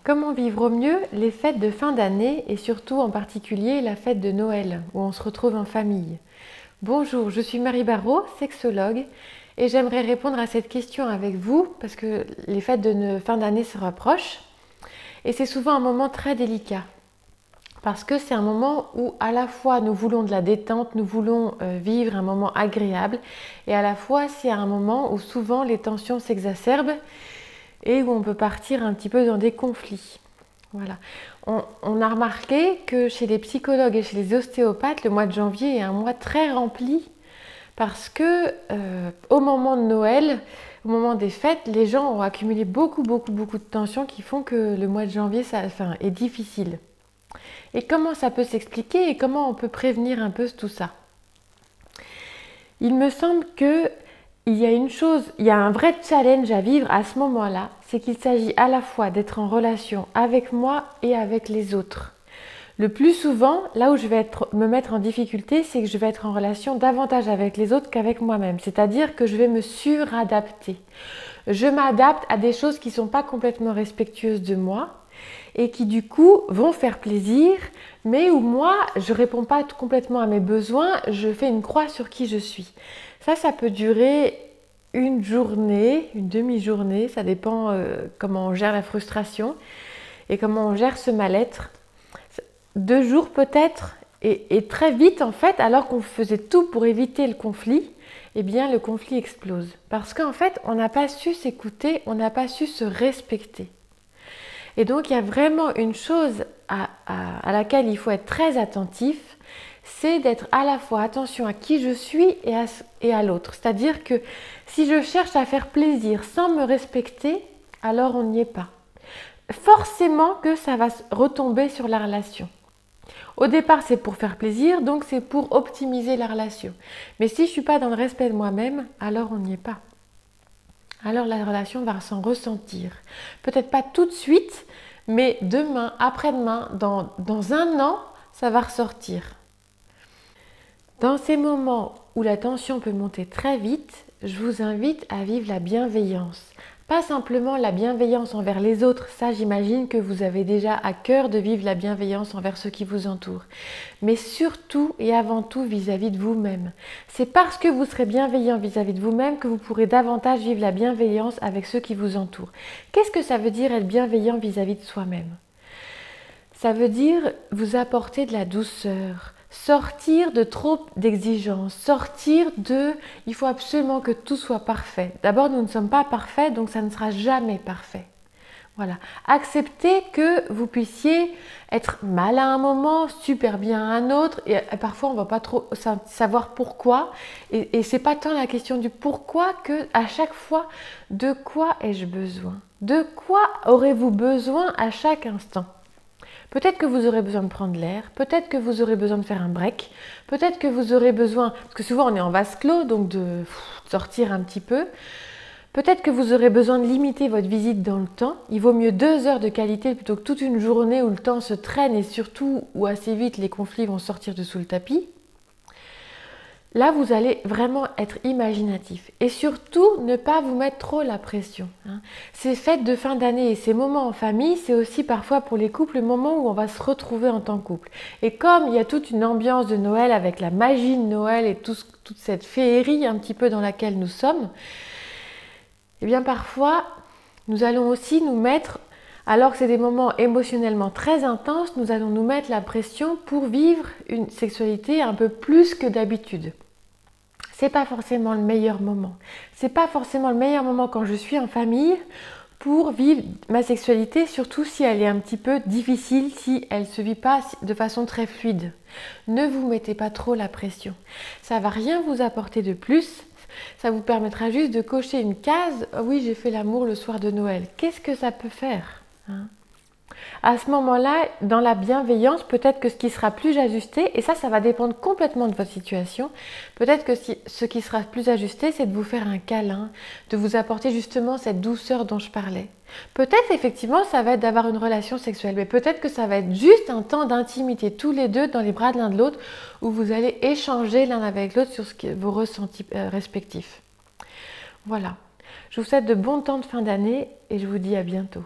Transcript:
Comment vivre au mieux les fêtes de fin d'année et surtout en particulier la fête de Noël où on se retrouve en famille? Bonjour, je suis Marie Barraud, sexologue et j'aimerais répondre à cette question avec vous parce que les fêtes de fin d'année se rapprochent et c'est souvent un moment très délicat parce que c'est un moment où à la fois nous voulons de la détente, nous voulons vivre un moment agréable et à la fois c'est un moment où souvent les tensions s'exacerbent et où on peut partir un petit peu dans des conflits. Voilà. On a remarqué que chez les psychologues et chez les ostéopathes, le mois de janvier est un mois très rempli parce que au moment de Noël, au moment des fêtes, les gens ont accumulé beaucoup de tensions qui font que le mois de janvier est difficile. Et comment ça peut s'expliquer et comment on peut prévenir un peu tout ça? Il me semble que il y a un vrai challenge à vivre à ce moment-là, c'est qu'il s'agit à la fois d'être en relation avec moi et avec les autres. Le plus souvent, là où je vais me mettre en difficulté, c'est que je vais être en relation davantage avec les autres qu'avec moi-même. C'est-à-dire que je vais me suradapter. Je m'adapte à des choses qui ne sont pas complètement respectueuses de moi et qui du coup vont faire plaisir, mais où moi, je ne réponds pas complètement à mes besoins, je fais une croix sur qui je suis. Ça peut durer une journée, une demi-journée, ça dépend comment on gère la frustration et comment on gère ce mal-être. 2 jours peut-être, et très vite en fait, alors qu'on faisait tout pour éviter le conflit, eh bien le conflit explose. Parce qu'en fait, on n'a pas su s'écouter, on n'a pas su se respecter. Et donc il y a vraiment une chose à laquelle il faut être très attentif, c'est d'être à la fois attention à qui je suis et à l'autre. C'est-à-dire que si je cherche à faire plaisir sans me respecter, alors on n'y est pas. Forcément que ça va retomber sur la relation. Au départ, c'est pour faire plaisir, donc c'est pour optimiser la relation. Mais si je ne suis pas dans le respect de moi-même, alors on n'y est pas. Alors la relation va s'en ressentir. Peut-être pas tout de suite, mais demain, après-demain, dans 1 an, ça va ressortir. Dans ces moments où la tension peut monter très vite, je vous invite à vivre la bienveillance. Pas simplement la bienveillance envers les autres, ça j'imagine que vous avez déjà à cœur de vivre la bienveillance envers ceux qui vous entourent. Mais surtout et avant tout vis-à-vis de vous-même. C'est parce que vous serez bienveillant vis-à-vis de vous-même que vous pourrez davantage vivre la bienveillance avec ceux qui vous entourent. Qu'est-ce que ça veut dire être bienveillant vis-à-vis de soi-même? Ça veut dire vous apporter de la douceur, sortir de trop d'exigences, sortir de « il faut absolument que tout soit parfait ». D'abord, nous ne sommes pas parfaits, donc ça ne sera jamais parfait. Voilà. Accepter que vous puissiez être mal à un moment, super bien à un autre, et parfois on ne va pas trop savoir pourquoi. Et ce n'est pas tant la question du pourquoi que à chaque fois, de quoi ai-je besoin? De quoi aurez-vous besoin à chaque instant? Peut-être que vous aurez besoin de prendre l'air, peut-être que vous aurez besoin de faire un break, peut-être que vous aurez besoin, parce que souvent on est en vase clos, donc de sortir un petit peu. Peut-être que vous aurez besoin de limiter votre visite dans le temps. Il vaut mieux 2 heures de qualité plutôt que toute une journée où le temps se traîne et surtout où assez vite les conflits vont sortir de sous le tapis. Là, vous allez vraiment être imaginatif et surtout ne pas vous mettre trop la pression. Ces fêtes de fin d'année et ces moments en famille, c'est aussi parfois pour les couples le moment où on va se retrouver en tant que couple. Et comme il y a toute une ambiance de Noël avec la magie de Noël et toute cette féerie un petit peu dans laquelle nous sommes, eh bien parfois, nous allons aussi nous mettre, alors que c'est des moments émotionnellement très intenses, nous allons nous mettre la pression pour vivre une sexualité un peu plus que d'habitude. C'est pas forcément le meilleur moment. C'est pas forcément le meilleur moment quand je suis en famille pour vivre ma sexualité, surtout si elle est un petit peu difficile, si elle ne se vit pas de façon très fluide. Ne vous mettez pas trop la pression. Ça va rien vous apporter de plus. Ça vous permettra juste de cocher une case. Oui, j'ai fait l'amour le soir de Noël. Qu'est-ce que ça peut faire, À ce moment-là, dans la bienveillance, peut-être que ce qui sera plus ajusté, et ça va dépendre complètement de votre situation, peut-être que ce qui sera plus ajusté, c'est de vous faire un câlin, de vous apporter justement cette douceur dont je parlais. Peut-être effectivement, ça va être d'avoir une relation sexuelle, mais peut-être que ça va être juste un temps d'intimité tous les deux dans les bras de l'un de l'autre, où vous allez échanger l'un avec l'autre sur vos ressentis respectifs. Voilà. Je vous souhaite de bons temps de fin d'année et je vous dis à bientôt.